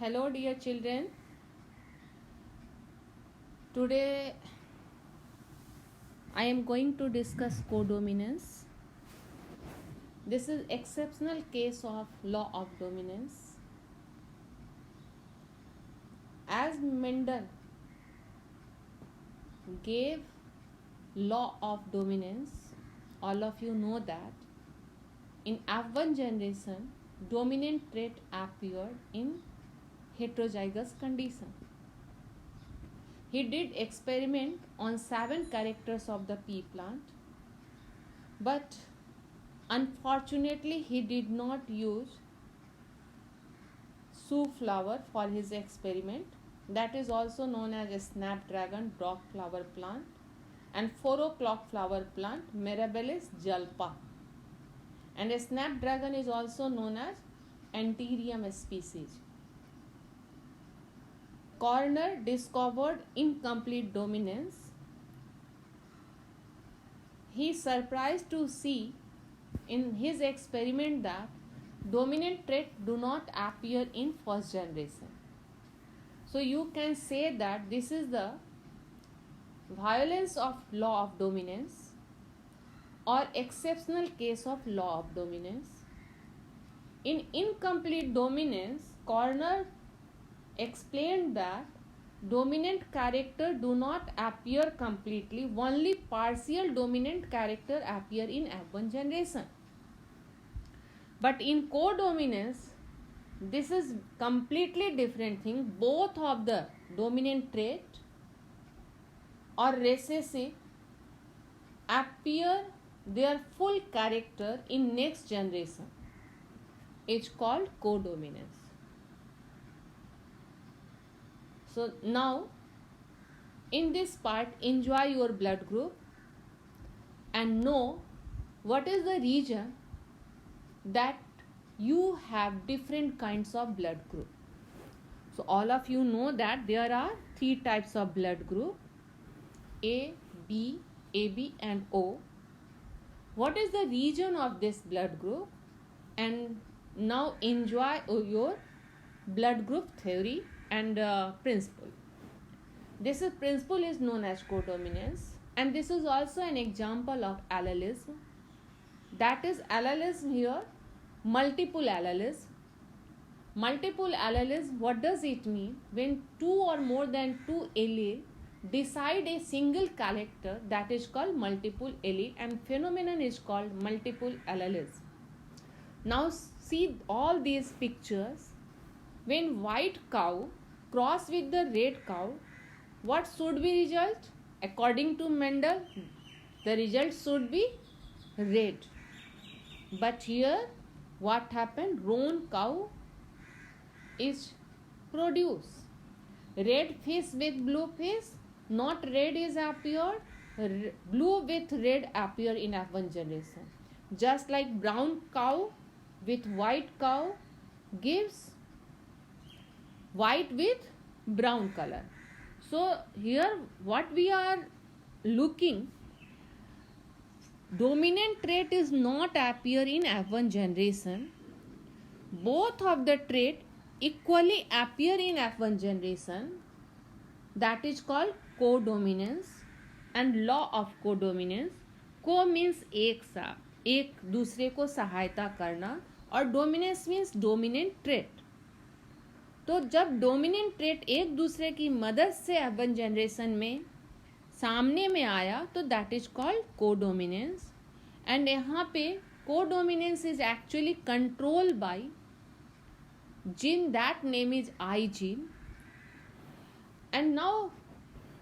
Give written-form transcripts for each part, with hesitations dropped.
Hello, dear children. Today I am going to discuss codominance. This is exceptional case of law of dominance. As Mendel gave law of dominance, all of you know that in F1 generation, dominant trait appeared in heterozygous condition. He did experiment on 7 characters of the pea plant, but unfortunately he did not use Sioux flower for his experiment, that is also known as a snapdragon dog flower plant, and 4 o'clock flower plant Mirabilis jalpa, and a snapdragon is also known as Anthurium species. Corner discovered incomplete dominance. He is surprised to see in his experiment that dominant traits do not appear in first generation. So you can say that this is the violence of law of dominance or exceptional case of law of dominance. In incomplete dominance, Corner explained that dominant character do not appear completely, only partial dominant character appear in F1 generation. But in codominance, this is completely different thing. Both of the dominant trait or recessive appear their full character in next generation. It's called codominance. So now in this part, enjoy your blood group and know what is the reason that you have different kinds of blood group. So all of you know that there are 3 types of blood group: A, B, AB and O. What is the region of this blood group? And now enjoy your blood group theory and principle. This principle is known as codominance, and this is also an example of allelism. That is allelism here, multiple allelism. Multiple allelism, what does it mean? When 2 or more than 2 allele decide a single character, that is called multiple allele, and phenomenon is called multiple allelism. Now see all these pictures. When white cow cross with the red cow, what should be result? According to Mendel, the result should be red. But here what happened? Roan cow is produced. Red fish with blue fish, not red is appeared, blue with red appear in F1 generation. Just like brown cow with white cow gives white with brown color. So here what we are looking, dominant trait is not appear in F1 generation. Both of the trait equally appear in F1 generation. That is called codominance and law of codominance. Co means एक सा, एक दूसरे को सहायता करना, और dominance means dominant trait. तो जब डोमिनेंट ट्रेट एक दूसरे की मदद से F1 जनरेशन में सामने में आया तो that is called codominance. And यहाँ पे codominance is actually control by gene, that name is I gene. And now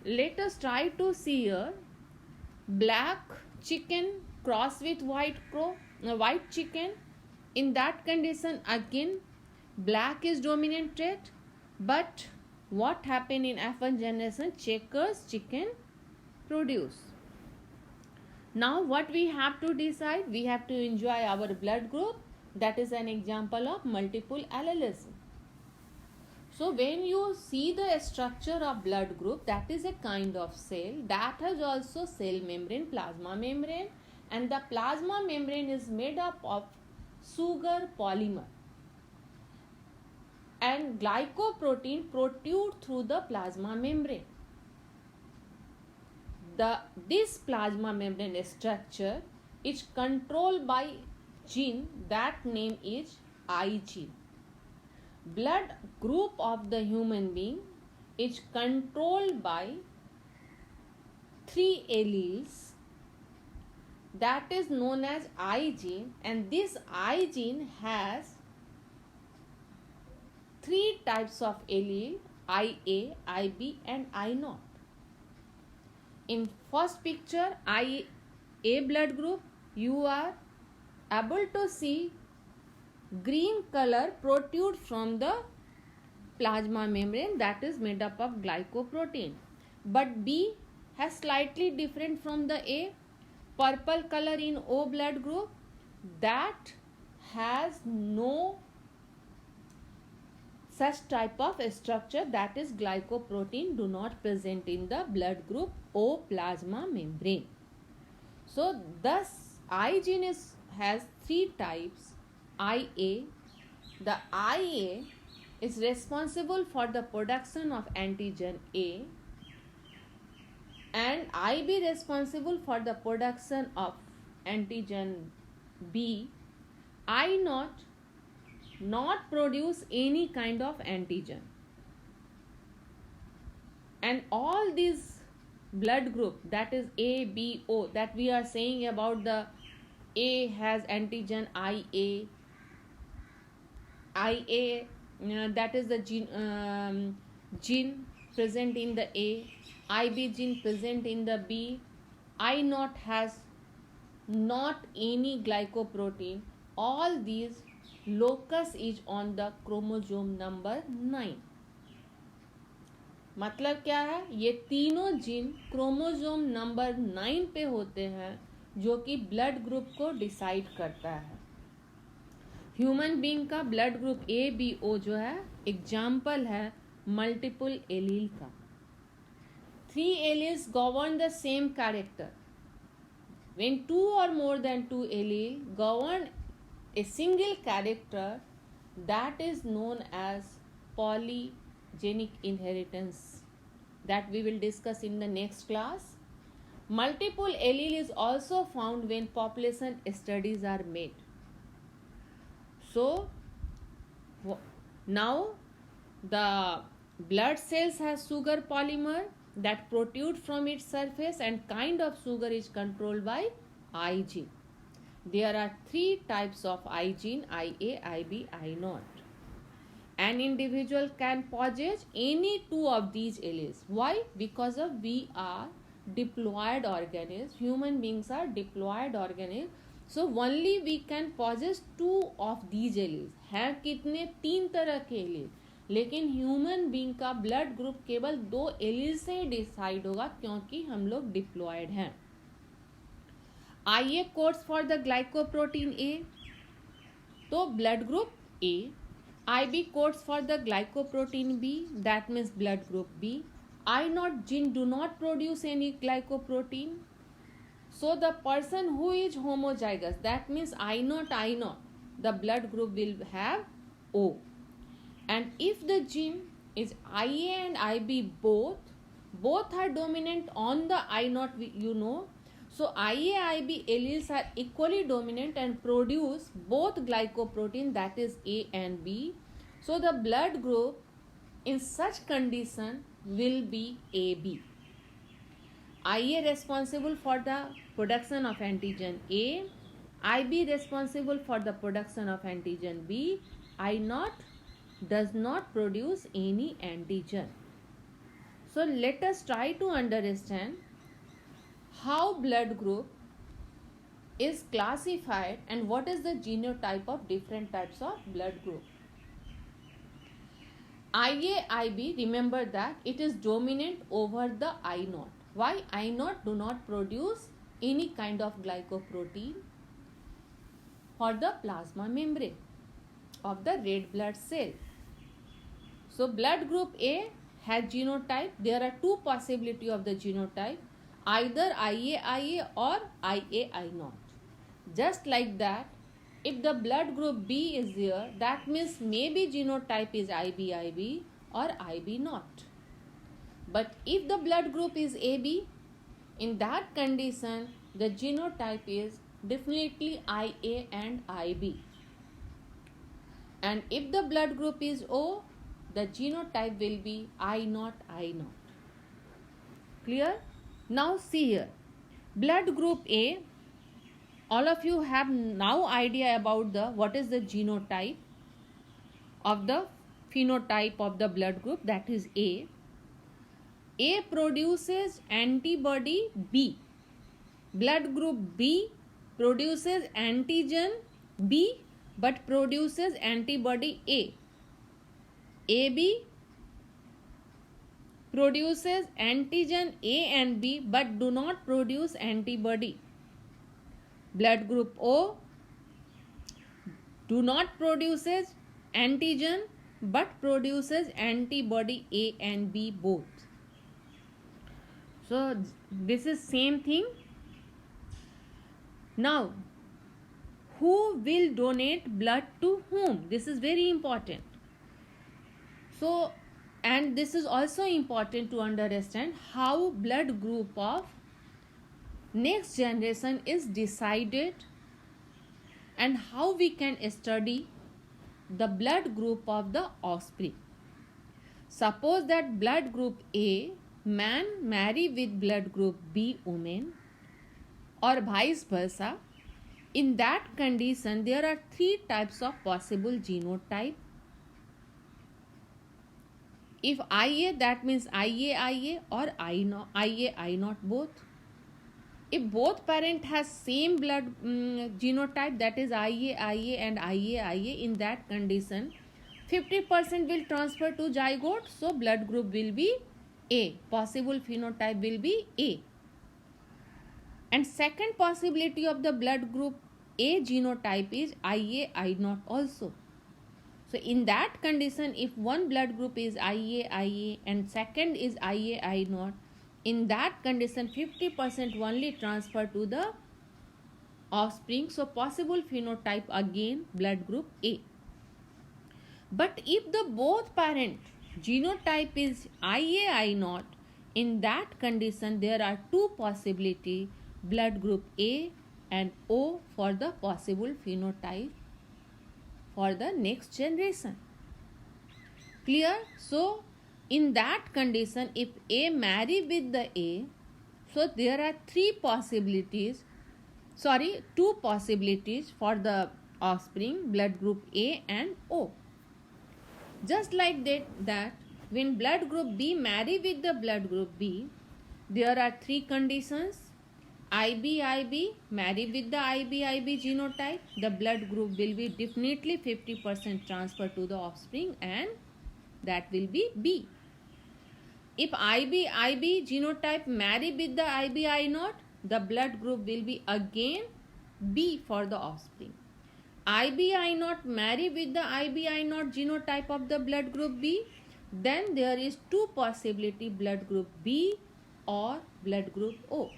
let us try to see here, black chicken cross with white chicken. In that condition again black is dominant trait, but what happened in F1 generation? Checkers chicken produce. Now what we have to decide? We have to enjoy our blood group. That is an example of multiple allelism. So when you see the structure of blood group, that is a kind of cell that has also cell membrane, plasma membrane, and the plasma membrane is made up of sugar polymer. And and glycoprotein protrude through the plasma membrane. This plasma membrane structure is controlled by gene, that name is I gene. Blood group of the human being is controlled by 3 alleles, that is known as I gene, and this I gene has 3 types of allele, IA, IB and I naught. In first picture, IA blood group, you are able to see green color protrude from the plasma membrane, that is made up of glycoprotein. But B has slightly different from the A. Purple color in O blood group, that has no such type of structure, that is glycoprotein do not present in the blood group O plasma membrane. So thus I gene has 3 types. IA, the IA is responsible for the production of antigen A, and IB responsible for the production of antigen B. I not produce any kind of antigen, and all these blood group, that is A, B, O, that we are saying about the A has antigen IA, that is the gene present in the A, IB gene present in the B, I naught has not any glycoprotein. All these locus is on the chromosome number 9. मतलब क्या है, ये तीनों gene chromosome number 9 पे होते हैं, जो कि ब्लड ग्रुप को डिसाइड करता है. ह्यूमन बीइंग का blood group A B O जो है एग्जाम्पल है मल्टीपल एलील का. 3 alleles govern the same character. When 2 or more than 2 allele govern a single character, that is known as polygenic inheritance, that we will discuss in the next class. Multiple allele is also found when population studies are made. So now the blood cells has sugar polymer that protrude from its surface, and kind of sugar is controlled by I gene. There are 3 types of I gene, IA, IB, I naught. An individual can possess any 2 of these alleles. Why? Because of we are diploid organisms. Human beings are diploid organisms. So only we can possess 2 of these alleles. हैं कितने 3 तरह के alleles, लेकिन human being का blood group केवल 2 allele से decide होगा, क्योंकि हम लोग डिप्लॉयड हैं. IA codes for the glycoprotein A, तो blood group A. IB codes for the glycoprotein B, that means blood group B. I naught gene do not produce any glycoprotein. So the person who is homozygous, that means I naught, the blood group will have O. And if the gene is IA and IB both are dominant on the I naught, you know. So IA, IB alleles are equally dominant and produce both glycoprotein, that is A and B. So the blood group in such condition will be AB. IA responsible for the production of antigen A, IB responsible for the production of antigen B, I naught does not produce any antigen. So let us try to understand how blood group is classified and what is the genotype of different types of blood group. IA, IB, remember that it is dominant over the I naught. Why? I naught do not produce any kind of glycoprotein for the plasma membrane of the red blood cell. So blood group A has genotype. There are 2 possibility of the genotype, either IA, IA or IA, I naught. Just like that, If the blood group B is there, that means maybe genotype is IB or IB not. But if the blood group is AB, in that condition, the genotype is definitely IA and IB. And if the blood group is O, the genotype will be I0. Clear? Now see here. Blood group A, all of you have now idea about the what is the genotype of the phenotype of the blood group, that is A. A produces antibody B. Blood group B produces antigen B but produces antibody A. AB produces antigen A and B but do not produce antibody. Blood group O do not produces antigen but produces antibody A and B both. So this is same thing. Now, who will donate blood to whom? This is very important. So, and this is also important to understand how blood group of next generation is decided and how we can study the blood group of the offspring. Suppose that blood group A man marry with blood group B woman or vice versa. In that condition, there are three types of possible genotype. If IA, that means IA or IA not both. If both parent has same blood genotype, that is IA and IA, in that condition 50% will transfer to zygote, so blood group will be A. Possible phenotype will be A. And second possibility of the blood group A genotype is IA not also. So in that condition, if one blood group is IA and second is IA not, in that condition 50% only transfer to the offspring. So possible phenotype again blood group A. But if the both parent genotype is IA not, in that condition there are two possibility, blood group A and O for the possible phenotype for the next generation. Clear? So in that condition, if A marry with the A, so there are two possibilities for the offspring, blood group A and O. Just like that when blood group B marry with the blood group B, there are three conditions. IB marry with the IB genotype, the blood group will be definitely 50% transfer to the offspring and that will be B. If IB genotype marry with the IBI not, the blood group will be again B for the offspring. IBI not marry with the IBI not genotype of the blood group B, then there is two possibility, blood group B or blood group O.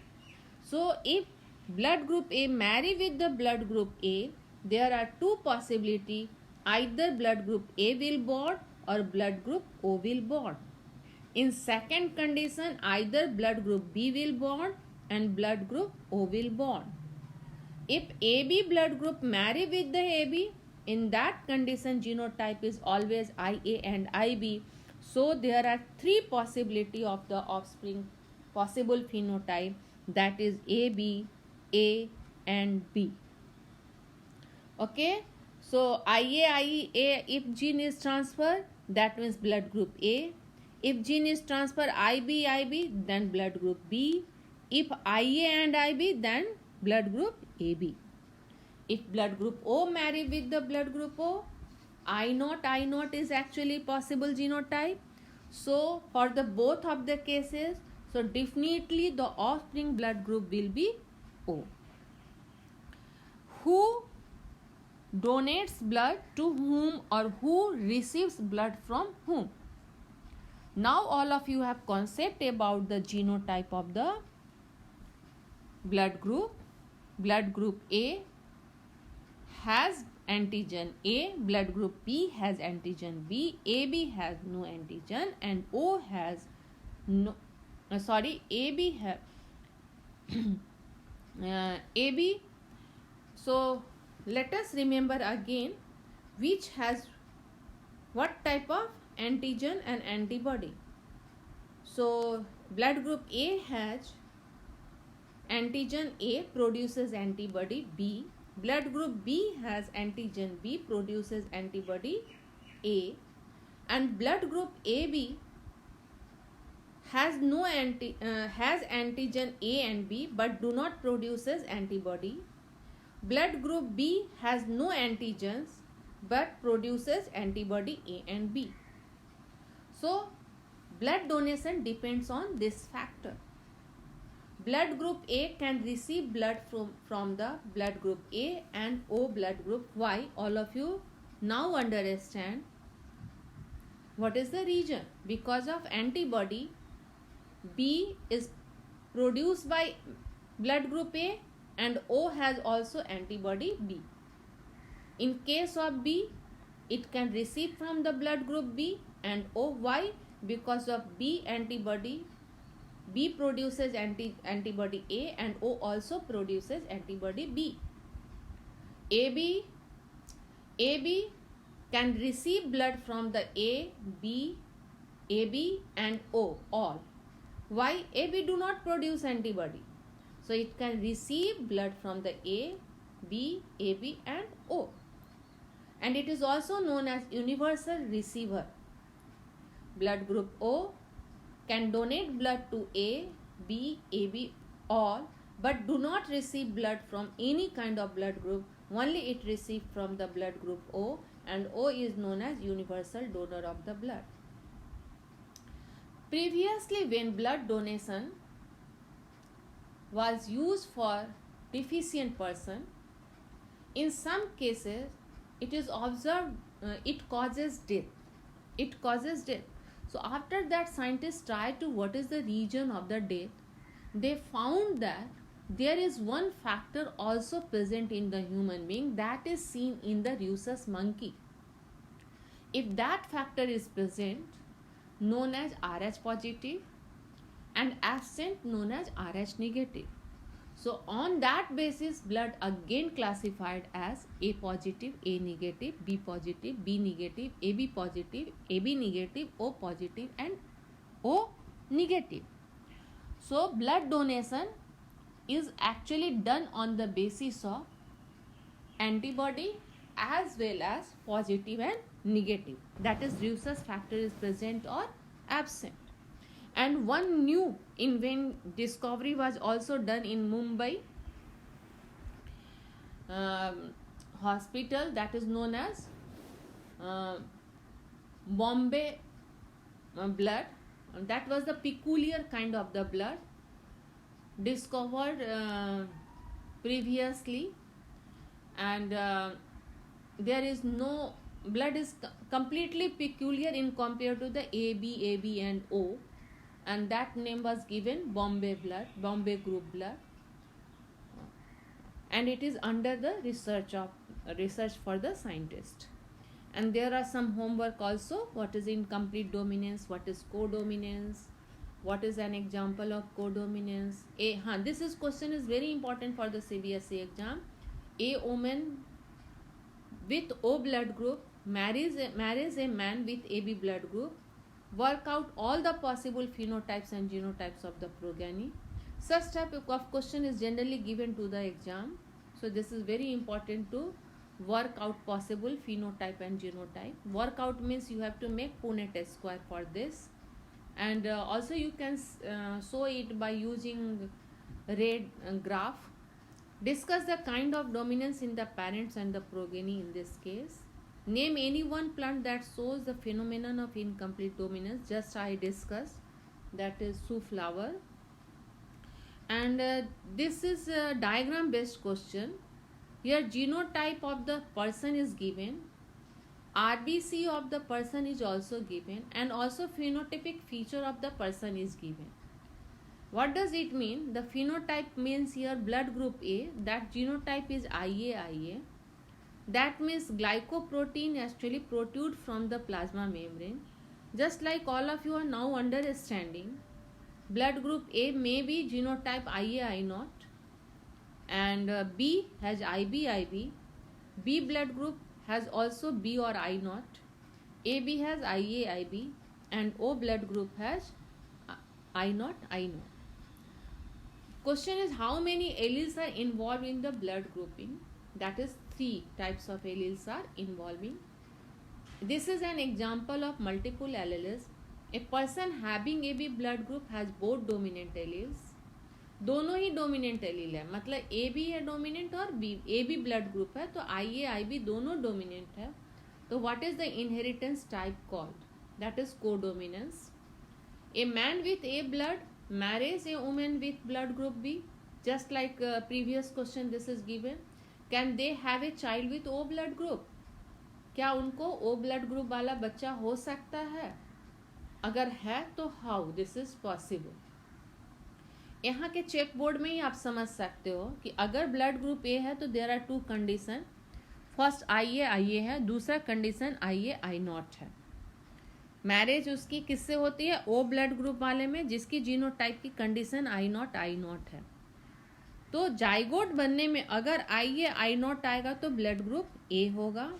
So if blood group A marry with the blood group A, there are two possibility, either blood group A will born or blood group O will born. In second condition, either blood group B will born and blood group O will born. If AB blood group marry with the AB, in that condition genotype is always IA and IB. So there are three possibility of the offspring possible phenotype, that is AB, A and B. Okay, so IA if gene is transferred, that means blood group A. If gene is transferred IB, then blood group B. If IA and IB, then blood group AB. If blood group O marry with the blood group O, I naught is actually possible genotype. So for the both of the cases, so definitely the offspring blood group will be O. Who donates blood to whom or who receives blood from whom? Now all of you have concept about the genotype of the blood group. Blood group A has antigen A, blood group B has antigen B, AB has no antigen, and O has no, AB have AB. So let us remember again which has what type of antigen and antibody. So blood group A has antigen A, produces antibody B. Blood group B has antigen B, produces antibody A. And blood group AB has antigen A and B but do not produces antibody. Blood group B has no antigens but produces antibody A and B. So blood donation depends on this factor. Blood group A can receive blood from the blood group A and O blood group. Why? All of you now understand what is the reason. Because of antibody B is produced by blood group A and O has also antibody B. In case of B, it can receive from the blood group B and O. Why? Because of B antibody, B produces antibody A and O also produces antibody B. AB can receive blood from the A, B, AB and O all. Why? AB do not produce antibody. So it can receive blood from the A, B, AB and O. And it is also known as universal receiver. Blood group O can donate blood to A, B, AB all but do not receive blood from any kind of blood group. Only it receives from the blood group O, and O is known as universal donor of the blood. Previously, when blood donation was used for deficient person, in some cases it is observed it causes death. So after that, scientists tried to what is the reason of the death. They found that there is one factor also present in the human being that is seen in the rhesus monkey. If that factor is present, known as Rh positive, and absent, known as Rh negative. So on that basis, blood again classified as A positive, A negative, B positive, B negative, AB positive, AB negative, O positive and O negative. So blood donation is actually done on the basis of antibody as well as positive and negative. That is, rhesus factor is present or absent. And one new discovery was also done in Mumbai hospital, that is known as Bombay blood. That was the peculiar kind of the blood discovered previously, and there is no blood is completely peculiar in compared to the AB and O, and that name was given Bombay blood, Bombay group blood, and it is under the research for the scientist. And there are some homework also. What is incomplete dominance? What is codominance? What is an example of codominance? This question is very important for the CBSE exam. A woman with O blood group marries a man with AB blood group. Work out all the possible phenotypes and genotypes of the progeny. Such type of question is generally given to the exam. So this is very important to work out possible phenotype and genotype. Work out means you have to make Punnett square for this. And also you can show it by using red graph. Discuss the kind of dominance in the parents and the progeny in this case. Name any one plant that shows the phenomenon of incomplete dominance. Just I discussed, that is sunflower. And this is a diagram based question. Here genotype of the person is given, RBC of the person is also given, and also phenotypic feature of the person is given. What does it mean? The phenotype means here blood group A, that genotype is IA. That means glycoprotein actually protrude from the plasma membrane. Just like all of you are now understanding, blood group A may be genotype Ia I naught, and B has IB IB. B blood group has also B or I naught. AB has IA IB, and O blood group has I naught I naught. Question is, how many alleles are involved in the blood grouping? That is, 3 types of alleles are involving. This is an example of multiple alleles. A person having AB blood group has both dominant alleles. दोनों ही dominant allele है, मतलब ए भी है dominant और B ए भी blood group है, तो आई A I B दोनों डोमिनेंट है. तो what is the inheritance type called? That is codominance. A man with A blood marries a woman with blood group B, just like previous question this is given. Can they have a child with O blood group? क्या उनको O blood group वाला बच्चा हो सकता है? अगर है तो हाउ दिस इज पॉसिबल? यहाँ के चेक बोर्ड में ही आप समझ सकते हो कि अगर ब्लड ग्रुप ए है तो there are 2 condition. First I A है, दूसरा condition I A I naught है. मैरिज उसकी किससे होती है? ओ ब्लड ग्रुप वाले में, जिसकी जीनोटाइप की कंडीशन आई नॉट है. तो जाइगोट बनने में अगर आई ए आई नॉट आएगा तो ब्लड ग्रुप ए होगा.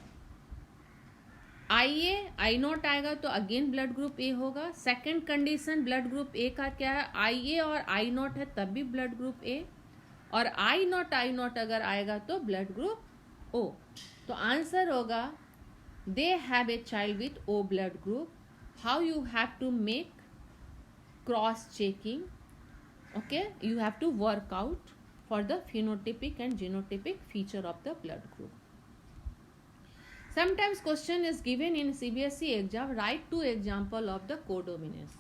आई ए आई नॉट आएगा तो अगेन ब्लड ग्रुप ए होगा. सेकेंड कंडीशन ब्लड ग्रुप ए का क्या है? आई ए और आई नॉट है तब भी ब्लड ग्रुप ए, और आई नॉट अगर आएगा तो ब्लड ग्रुप ओ. तो आंसर होगा they have a child with O blood group. How you have to make cross checking? Okay, you have to work out for the phenotypic and genotypic feature of the blood group. Sometimes question is given in CBSE exam, write 2 example of the codominance.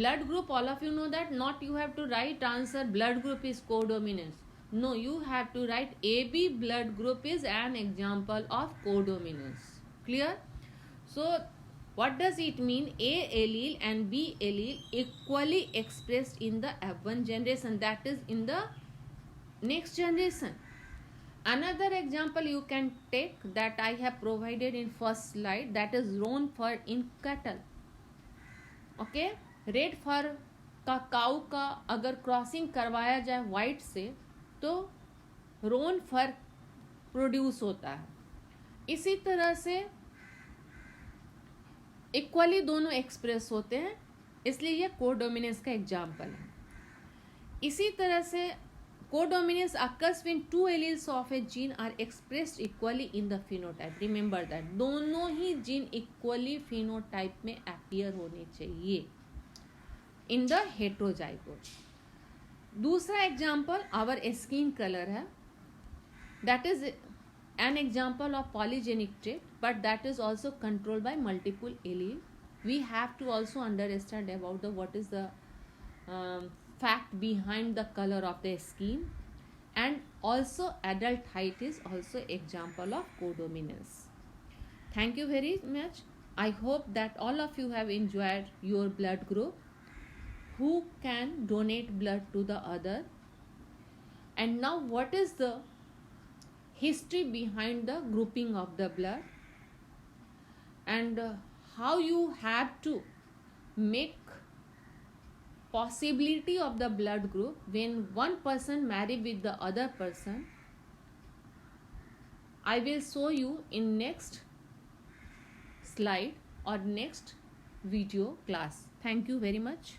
Blood group, all of you know that not you have to write answer blood group is codominance. No, you have to write AB blood group is an example of codominance. Clear? So what does it mean? A allele and B allele equally expressed in the F1 generation, that is in the next generation. Another example you can take that I have provided in first slide, that is roan fur in cattle. Okay, red fur का cow का अगर crossing करवाया जाए white से तो रोन फर produce होता है. इसी तरह से इक्वली दोनों एक्सप्रेस होते हैं, इसलिए ये कोडोमिनेंस का एग्जाम्पल है. इसी तरह से codominance occurs when 2 alleles of a gene are expressed equally in the phenotype. Remember that दोनों ही जीन इक्वली फिनोटाइप में अपीयर होने चाहिए इन द हेट्रोजाइगोट. दूसरा एग्जाम्पल आवर स्किन कलर है, that is an example of polygenic trait, but that is also controlled by multiple allele. We have to also understand about the what is the fact behind the color of the skin, and also adult height is also example of codominance. Thank you very much. I hope that all of you have enjoyed your blood group, who can donate blood to the other. And now what is the history behind the grouping of the blood, and how you have to make possibility of the blood group when one person marry with the other person. I will show you in next slide or next video class. Thank you very much.